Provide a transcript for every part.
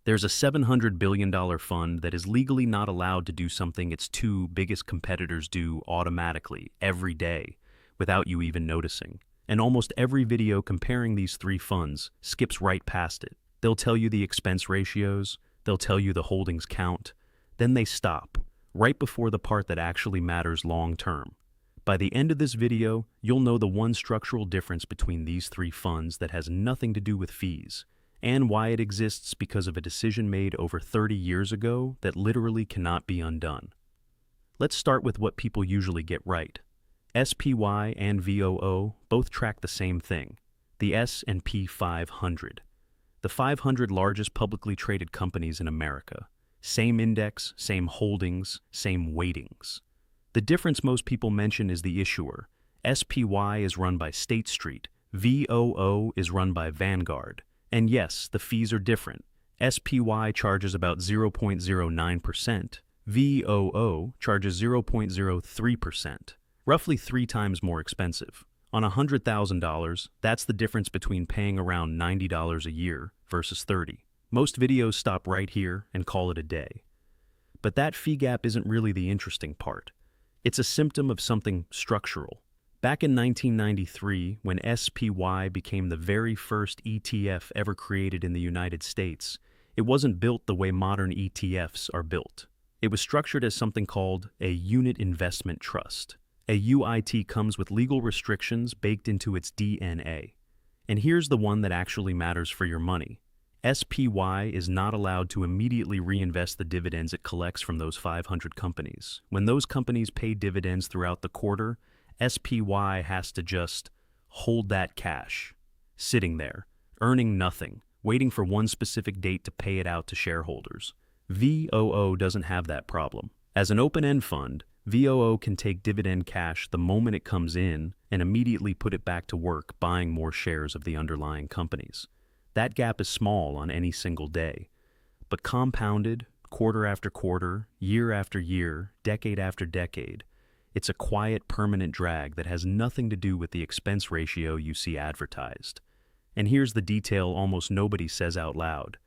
There's a $700 billion fund that is legally not allowed to do something its two biggest competitors do automatically, every day, without you even noticing. And almost every video comparing these three funds skips right past it. They'll tell you the expense ratios, they'll tell you the holdings count, then they stop, right before the part that actually matters long term. By the end of this video, you'll know the one structural difference between these three funds that has nothing to do with fees, and why it exists because of a decision made over 30 years ago that literally cannot be undone. Let's start with what people usually get right. SPY and VOO both track the same thing, the S&P 500. The 500 largest publicly traded companies in America. Same index, same holdings, same weightings. The difference most people mention is the issuer. SPY is run by State Street, VOO is run by Vanguard. And yes, the fees are different. SPY charges about 0.09%, VOO charges 0.03%, roughly 3 times more expensive. On $100,000, that's the difference between paying around $90 a year versus $30. Most videos stop right here and call it a day. But that fee gap isn't really the interesting part. It's a symptom of something structural. Back in 1993, when SPY became the very first ETF ever created in the United States, it wasn't built the way modern ETFs are built. It was structured as something called a unit investment trust. A UIT comes with legal restrictions baked into its DNA. And here's the one that actually matters for your money. SPY is not allowed to immediately reinvest the dividends it collects from those 500 companies. When those companies pay dividends throughout the quarter, SPY has to just hold that cash, sitting there, earning nothing, waiting for one specific date to pay it out to shareholders. VOO doesn't have that problem. As an open-end fund, VOO can take dividend cash the moment it comes in and immediately put it back to work buying more shares of the underlying companies. That gap is small on any single day, but compounded, quarter after quarter, year after year, decade after decade, it's a quiet, permanent drag that has nothing to do with the expense ratio you see advertised. And here's the detail almost nobody says out loud.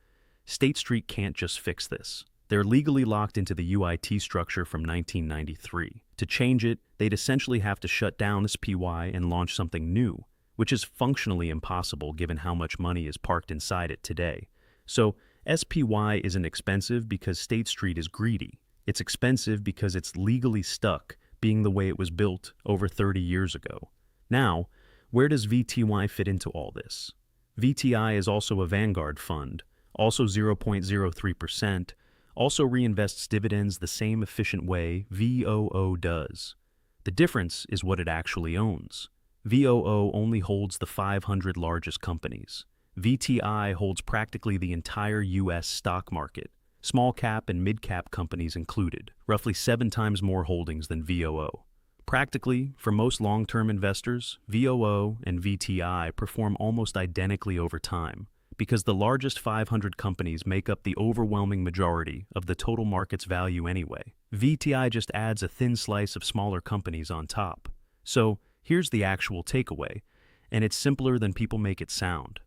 State Street can't just fix this. They're legally locked into the UIT structure from 1993. To change it, they'd essentially have to shut down SPY and launch something new, which is functionally impossible given how much money is parked inside it today. So SPY isn't expensive because State Street is greedy. It's expensive because it's legally stuck being the way it was built over 30 years ago. Now, where does VTI fit into all this? VTI is also a Vanguard fund, also 0.03%, also reinvests dividends the same efficient way VOO does. The difference is what it actually owns. VOO only holds the 500 largest companies. VTI holds practically the entire U.S. stock market, small cap and mid cap companies included, roughly 7 times more holdings than VOO. Practically, for most long-term investors, VOO and VTI perform almost identically over time, because the largest 500 companies make up the overwhelming majority of the total market's value anyway. VTI just adds a thin slice of smaller companies on top. So, here's the actual takeaway, and it's simpler than people make it sound.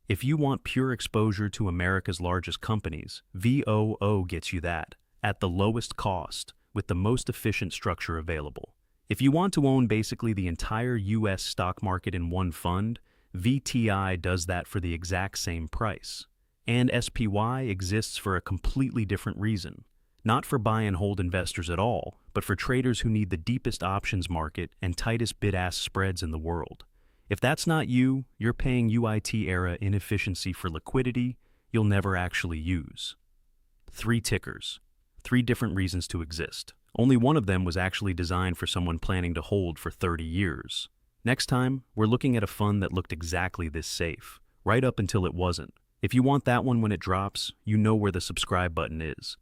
If you want pure exposure to America's largest companies, VOO gets you that, at the lowest cost, with the most efficient structure available. If you want to own basically the entire U.S. stock market in one fund, VTI does that for the exact same price. And SPY exists for a completely different reason. Not for buy and hold investors at all, but for traders who need the deepest options market and tightest bid-ask spreads in the world. If that's not you, you're paying UIT-era inefficiency for liquidity you'll never actually use. 3 tickers. 3 different reasons to exist. Only one of them was actually designed for someone planning to hold for 30 years. Next time, we're looking at a fund that looked exactly this safe, right up until it wasn't. If you want that one when it drops, you know where the subscribe button is.